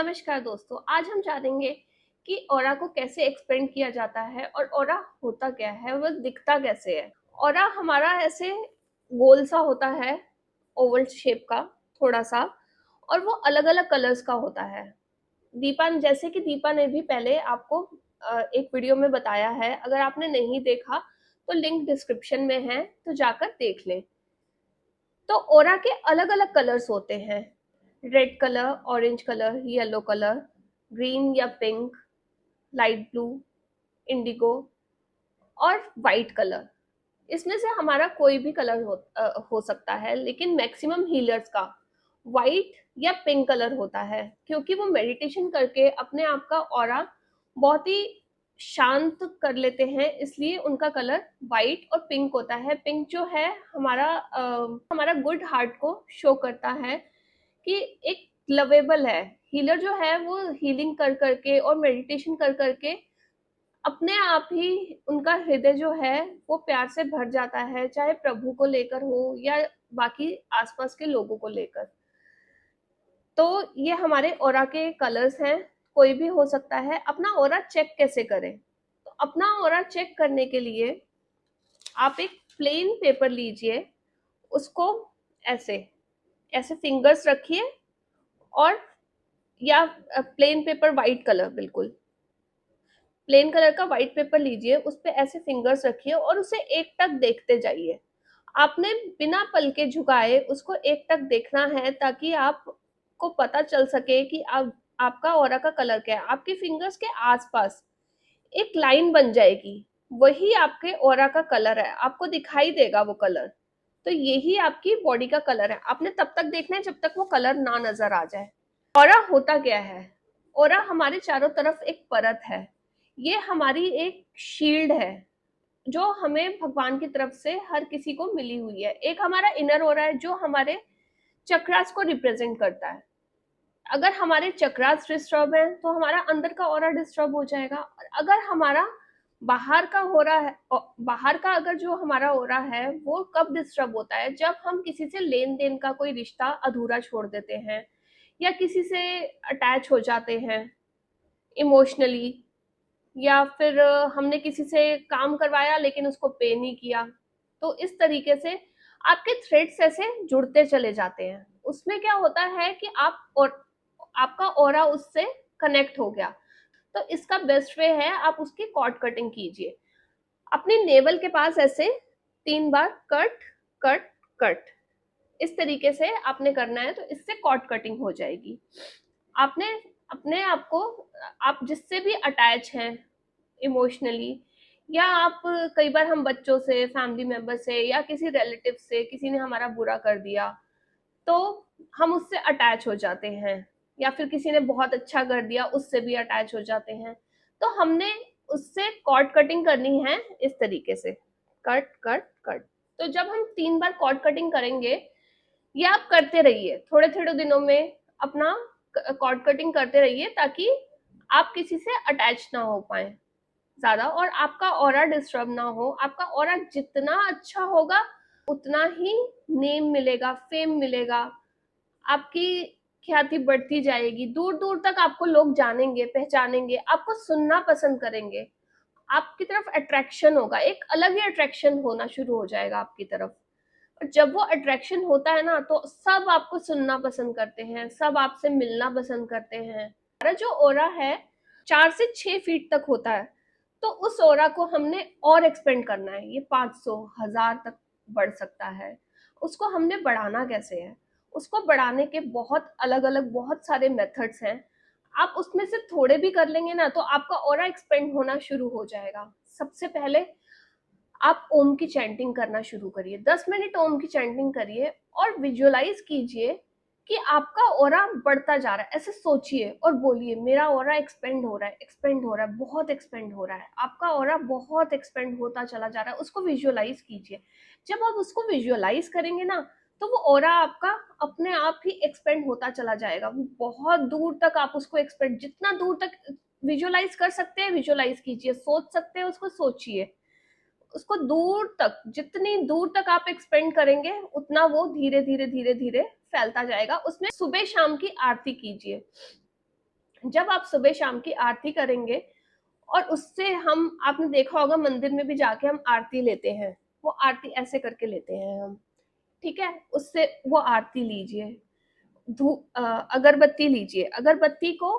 नमस्कार दोस्तों, आज हम जानेंगे कि ऑरा को कैसे एक्सपेंड किया जाता है और ऑरा होता क्या है, वह दिखता कैसे है। ऑरा हमारा ऐसे गोल सा होता है, ओवल शेप का थोड़ा सा, और वो अलग अलग कलर्स का होता है। जैसे कि दीपा ने भी पहले आपको एक वीडियो में बताया है। अगर आपने नहीं देखा तो लिंक डिस्क्रिप्शन में है, तो जाकर देख लें। तो ऑरा के अलग अलग कलर्स होते हैं, red colour, orange colour, yellow colour, green या पिंक, लाइट ब्लू, इंडिगो और वाइट कलर। इसमें से हमारा कोई भी कलर हो सकता है, लेकिन मैक्सिमम हीलर्स का वाइट या पिंक कलर होता है, क्योंकि वो मेडिटेशन करके अपने आप का ऑरा बहुत ही शांत कर लेते हैं, इसलिए उनका कलर वाइट और पिंक होता है। पिंक जो है हमारा गुड हार्ट को शो करता है कि एक लवेबल है। हीलर जो है वो हीलिंग कर करके और मेडिटेशन कर करके अपने आप ही उनका हृदय जो है वो प्यार से भर जाता है, चाहे प्रभु को लेकर हो या बाकी आसपास के लोगों को लेकर। तो ये हमारे ऑरा के कलर्स हैं, कोई भी हो सकता है। अपना ऑरा चेक कैसे करें? तो अपना ऑरा चेक करने के लिए आप एक प्लेन पेपर लीजिए, उसको ऐसे ऐसे फिंगर्स रखिए, और या प्लेन पेपर, वाइट कलर, बिल्कुल प्लेन कलर का वाइट पेपर लीजिए, उस पे ऐसे फिंगर्स रखिए और उसे एक टक देखते जाइए। आपने बिना पलके झुकाए उसको एक टक देखना है, ताकि आपको पता चल सके कि आपका ऑरा का कलर क्या है। आपके फिंगर्स के आसपास एक लाइन बन जाएगी, वही आपके ऑरा का कलर है, आपको दिखाई देगा वो कलर। तो यही आपकी बॉडी का कलर है। आपने तब तक देखना है जब तक वो कलर ना नजर आ जाए। ऑरा होता क्या है? ऑरा हमारे चारों तरफ एक परत है, ये हमारी एक शील्ड है जो हमें भगवान की तरफ से हर किसी को मिली हुई है। एक हमारा इनर ऑरा है जो हमारे चक्रास को रिप्रेजेंट करता है। अगर हमारे चक्रास डिस्टर्ब है तो हमारा अंदर का ऑरा डिस्टर्ब हो जाएगा। और अगर हमारा बाहर का हो रहा है, बाहर का अगर जो हमारा ऑरा है वो कब डिस्टर्ब होता है? जब हम किसी से लेन देन का कोई रिश्ता अधूरा छोड़ देते हैं, या किसी से अटैच हो जाते हैं इमोशनली, या फिर हमने किसी से काम करवाया लेकिन उसको पे नहीं किया। तो इस तरीके से आपके थ्रेड्स ऐसे जुड़ते चले जाते हैं। उसमें क्या होता है कि आपका ऑरा उससे कनेक्ट हो गया। तो इसका बेस्ट वे है, आप उसकी कॉर्ड कटिंग कीजिए। अपनी नेवल के पास ऐसे 3 बार कट कट कट, इस तरीके से आपने करना है, तो इससे कॉर्ड कटिंग हो जाएगी। आपने अपने आप को, आप जिससे भी अटैच हैं इमोशनली, या आप, कई बार हम बच्चों से, फैमिली मेंबर से, या किसी रिलेटिव से, किसी ने हमारा बुरा कर दिया तो हम उससे अटैच हो जाते हैं, या फिर किसी ने बहुत अच्छा कर दिया उससे भी अटैच हो जाते हैं। तो हमने उससे कॉर्ड कटिंग करनी है इस तरीके से, कट कट कट। तो जब हम 3 बार कॉर्ड कटिंग करेंगे, ये आप करते रहिए थोड़े थोड़े दिनों में, अपना कॉर्ड कटिंग करते रहिए, ताकि आप किसी से अटैच ना हो पाए ज्यादा, और आपका ऑरा डिस्टर्ब ना हो। आपका ऑरा जितना अच्छा होगा उतना ही नेम मिलेगा, फेम मिलेगा, आपकी ख्याति बढ़ती जाएगी, दूर दूर तक आपको लोग जानेंगे, पहचानेंगे, आपको सुनना पसंद करेंगे, आपकी तरफ अट्रैक्शन होगा, एक अलग ही अट्रैक्शन होना शुरू हो जाएगा आपकी तरफ। और जब वो अट्रैक्शन होता है ना, तो सब आपको सुनना पसंद करते हैं, सब आपसे मिलना पसंद करते हैं। हमारा जो ओरा है 4 से 6 फीट तक होता है, तो उस ओरा को हमने और एक्सपेंड करना है। ये 500 1000 तक बढ़ सकता है। उसको हमने बढ़ाना कैसे है? उसको बढ़ाने के बहुत अलग अलग बहुत सारे मेथड्स हैं। आप उसमें से थोड़े भी कर लेंगे ना, तो आपका ऑरा एक्सपेंड होना शुरू हो जाएगा। सबसे पहले आप ओम की चैंटिंग करना शुरू करिए, 10 मिनट ओम की चैंटिंग करिए, और विजुअलाइज कीजिए कि आपका ऑरा बढ़ता जा रहा है। ऐसे सोचिए और बोलिए, मेरा ऑरा एक्सपेंड हो रहा है, एक्सपेंड हो रहा है, बहुत एक्सपेंड हो रहा है। आपका ऑरा बहुत एक्सपेंड होता चला जा रहा है, उसको विजुअलाइज कीजिए। जब आप उसको विजुअलाइज करेंगे ना, तो वो ऑरा आपका अपने आप ही एक्सपेंड होता चला जाएगा। वो बहुत दूर तक आप उसको एक्सपेंड, जितना दूर तक विजुअलाइज कर सकते हैं विजुअलाइज कीजिए, सोच सकते हैं उसको सोचिए। उसको दूर तक, जितनी दूर तक आप एक्सपेंड करेंगे उतना वो धीरे धीरे धीरे धीरे फैलता जाएगा। उसमें सुबह शाम की आरती कीजिए। जब आप सुबह शाम की आरती करेंगे और उससे हम, आपने देखा होगा मंदिर में भी जाके हम आरती लेते हैं, वो आरती ऐसे करके लेते हैं हम, ठीक है? उससे वो आरती लीजिए, अगरबत्ती लीजिए, अगरबत्ती को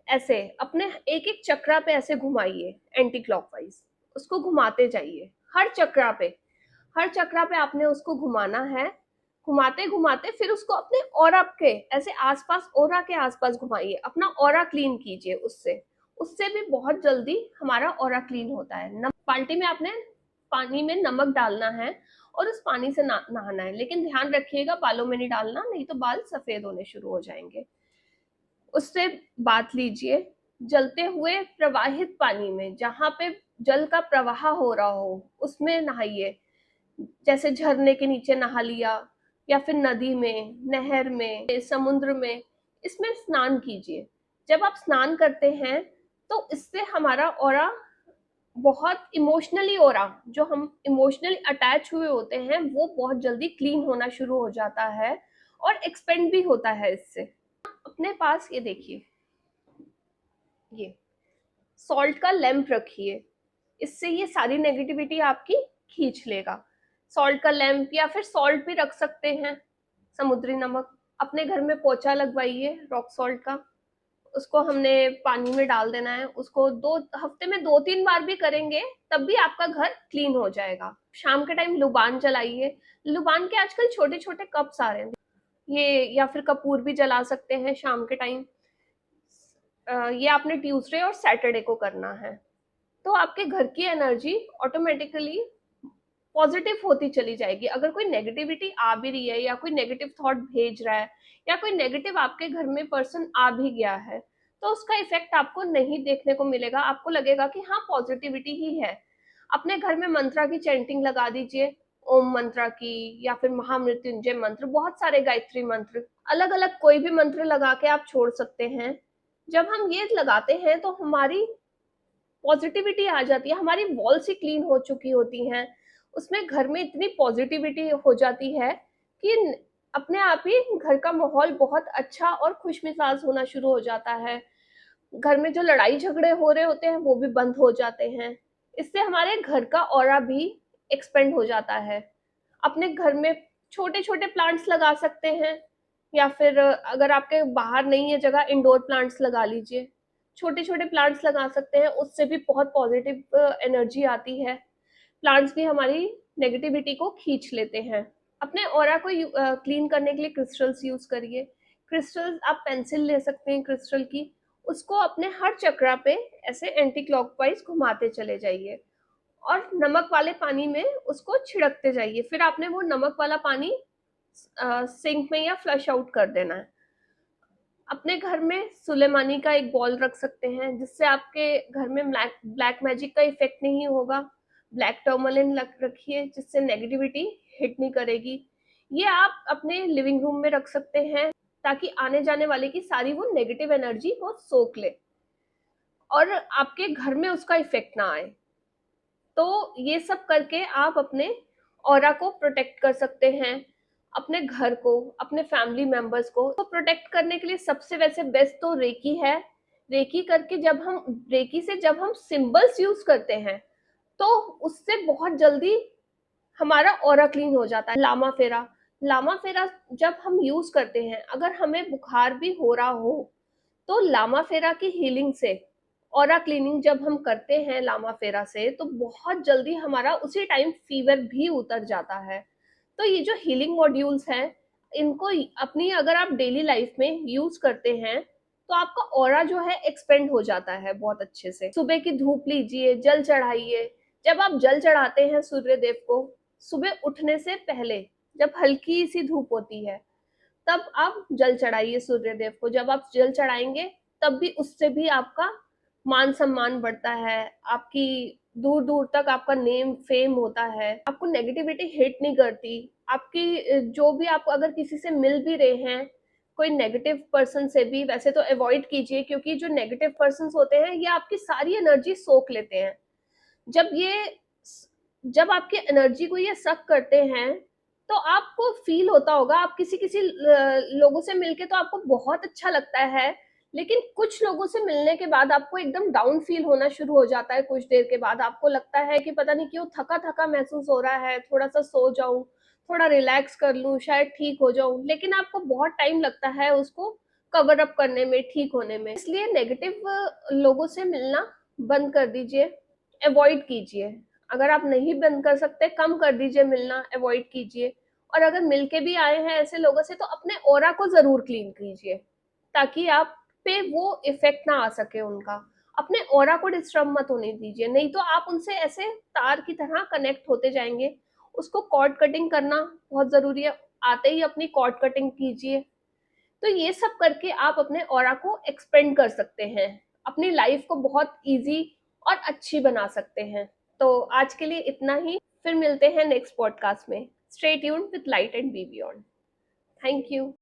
ऐसे अपने एक एक चक्रा पे ऐसे घुमाइए एंटी क्लॉकवाइज, उसको घुमाते जाइए हर चक्रा पे, हर चक्रा पे आपने उसको घुमाना है। घुमाते घुमाते फिर उसको अपने ऑरा के ऐसे आसपास, ऑरा के आसपास घुमाइए, अपना ऑरा क्लीन कीजिए उससे, उससे भी बहुत जल्दी हमारा ऑरा क्लीन होता है। बाल्टी में आपने पानी में नमक डालना है और उस पानी से नहाना है, लेकिन ध्यान रखिएगा बालों में नहीं डालना, नहीं तो बाल सफेद होने शुरू हो जाएंगे। उससे बात लीजिए, जलते हुए प्रवाहित पानी में, जहां पे जल का प्रवाह हो रहा हो उसमें नहाइए, जैसे झरने के नीचे नहा लिया या फिर नदी में, नहर में, समुद्र में, इसमें स्नान कीजिए। जब आप स्नान करते हैं तो इससे हमारा ऑरा बहुत इमोशनली, ऑरा जो हम इमोशनली अटैच हुए होते हैं वो बहुत जल्दी क्लीन होना शुरू हो जाता है और एक्सपेंड भी होता है इससे। अपने पास ये देखिए, ये सॉल्ट का लैंप रखिए, इससे ये सारी नेगेटिविटी आपकी खींच लेगा। सॉल्ट का लैंप या फिर सॉल्ट भी रख सकते हैं, समुद्री नमक। अपने घर में पोछा लगवाइए रॉक सॉल्ट का, उसको हमने पानी में डाल देना है, उसको 2 हफ्ते में 2-3 बार भी करेंगे तब भी आपका घर क्लीन हो जाएगा। शाम के टाइम लुबान जलाइए, लुबान के आजकल छोटे छोटे कप्स आ रहे हैं ये, या फिर कपूर भी जला सकते हैं शाम के टाइम। ये आपने ट्यूसडे और सैटरडे को करना है, तो आपके घर की एनर्जी ऑटोमेटिकली पॉजिटिव होती चली जाएगी। अगर कोई नेगेटिविटी आ भी रही है या कोई नेगेटिव थॉट भेज रहा है या कोई नेगेटिव आपके घर में पर्सन आ भी गया है, तो उसका इफेक्ट आपको नहीं देखने को मिलेगा, आपको लगेगा कि हाँ पॉजिटिविटी ही है। अपने घर में मंत्रा की चैंटिंग लगा दीजिए, ओम मंत्रा की या फिर महामृत्युंजय मंत्र, बहुत सारे गायत्री मंत्र, अलग अलग कोई भी मंत्र लगा के आप छोड़ सकते हैं। जब हम ये लगाते हैं तो हमारी पॉजिटिविटी आ जाती है, हमारी वॉल्स ही क्लीन हो चुकी होती हैं, उसमें घर में इतनी पॉजिटिविटी हो जाती है कि अपने आप ही घर का माहौल बहुत अच्छा और खुश मिजाज होना शुरू हो जाता है। घर में जो लड़ाई झगड़े हो रहे होते हैं वो भी बंद हो जाते हैं। इससे हमारे घर का ऑरा भी एक्सपेंड हो जाता है। अपने घर में छोटे छोटे प्लांट्स लगा सकते हैं, या फिर अगर आपके बाहर नहीं है जगह, इंडोर प्लांट्स लगा लीजिए। छोटे छोटे प्लांट्स लगा सकते हैं, उससे भी बहुत पॉजिटिव एनर्जी आती है। प्लांट्स भी हमारी नेगेटिविटी को खींच लेते हैं। अपने ऑरा को क्लीन करने के लिए क्रिस्टल्स यूज करिए। क्रिस्टल्स, आप पेंसिल ले सकते हैं क्रिस्टल की, उसको अपने हर चक्रा पे ऐसे एंटी क्लॉकवाइज घुमाते चले जाइए और नमक वाले पानी में उसको छिड़कते जाइए। फिर आपने वो नमक वाला पानी सिंक में या फ्लश आउट कर देना है। अपने घर में सुलेमानी का एक बॉल रख सकते हैं, जिससे आपके घर में ब्लैक मैजिक का इफेक्ट नहीं होगा। ब्लैक टर्मलिन रखिए, जिससे नेगेटिविटी हिट नहीं करेगी। ये आप अपने लिविंग रूम में रख सकते हैं ताकि आने जाने वाले की सारी वो नेगेटिव एनर्जी को सोख ले और आपके घर में उसका इफेक्ट ना आए। तो ये सब करके आप अपने ऑरा को प्रोटेक्ट कर सकते हैं, अपने घर को, अपने फैमिली मेंबर्स को। तो प्रोटेक्ट करने के लिए सबसे वैसे बेस्ट तो रेकी है। रेकी करके रेकी से जब हम सिंबल्स यूज करते हैं तो उससे बहुत जल्दी हमारा ऑरा क्लीन हो जाता है। लामा फेरा, लामा फेरा जब हम यूज करते हैं, अगर हमें बुखार भी हो रहा हो तो लामा फेरा की हीलिंग से, ऑरा क्लीनिंग जब हम करते हैं लामा फेरा से, तो बहुत जल्दी हमारा उसी टाइम फीवर भी उतर जाता है। तो ये जो हीलिंग मॉड्यूल्स हैं, इनको अपनी अगर आप डेली लाइफ में यूज करते हैं तो आपका ऑरा जो है एक्सपेंड हो जाता है बहुत अच्छे से। सुबह की धूप लीजिए, जल चढ़ाइए। जब आप जल चढ़ाते हैं सूर्य देव को, सुबह उठने से पहले जब हल्की सी धूप होती है, तब आप जल चढ़ाइए सूर्य देव को। जब आप जल चढ़ाएंगे तब भी उससे भी आपका मान सम्मान बढ़ता है, आपकी दूर दूर तक आपका नेम फेम होता है, आपको नेगेटिविटी हिट नहीं करती। आपकी जो भी, आप अगर किसी से मिल भी रहे हैं, कोई नेगेटिव पर्सन से भी वैसे तो अवॉइड कीजिए, क्योंकि जो नेगेटिव पर्सन होते हैं ये आपकी सारी एनर्जी सोख लेते हैं। जब ये जब आपकी एनर्जी को ये सक करते हैं तो आपको फील होता होगा, आप किसी किसी लोगों से मिलके तो आपको बहुत अच्छा लगता है, लेकिन कुछ लोगों से मिलने के बाद आपको एकदम डाउन फील होना शुरू हो जाता है। कुछ देर के बाद आपको लगता है कि पता नहीं क्यों थका थका महसूस हो रहा है, थोड़ा सा सो जाऊं, थोड़ा रिलैक्स कर लूं, शायद ठीक हो जाऊं, लेकिन आपको बहुत टाइम लगता है उसको कवर अप करने में, ठीक होने में। इसलिए नेगेटिव लोगों से मिलना बंद कर दीजिए, अवॉइड कीजिए। अगर आप नहीं बंद कर सकते, कम कर दीजिए मिलना, अवॉइड कीजिए। और अगर मिलके भी आए हैं ऐसे लोगों से, तो अपने ऑरा को जरूर क्लीन कीजिए, ताकि आप पे वो इफेक्ट ना आ सके उनका। अपने ऑरा को डिस्टर्ब मत होने दीजिए, नहीं तो आप उनसे ऐसे तार की तरह कनेक्ट होते जाएंगे। उसको कॉर्ड कटिंग करना बहुत जरूरी है, आते ही अपनी कॉर्ड कटिंग कीजिए। तो ये सब करके आप अपने ऑरा को एक्सपेंड कर सकते हैं, अपनी लाइफ को बहुत इजी और अच्छी बना सकते हैं। तो आज के लिए इतना ही, फिर मिलते हैं नेक्स्ट पॉडकास्ट में। Stay tuned with light and B beyond. Thank you.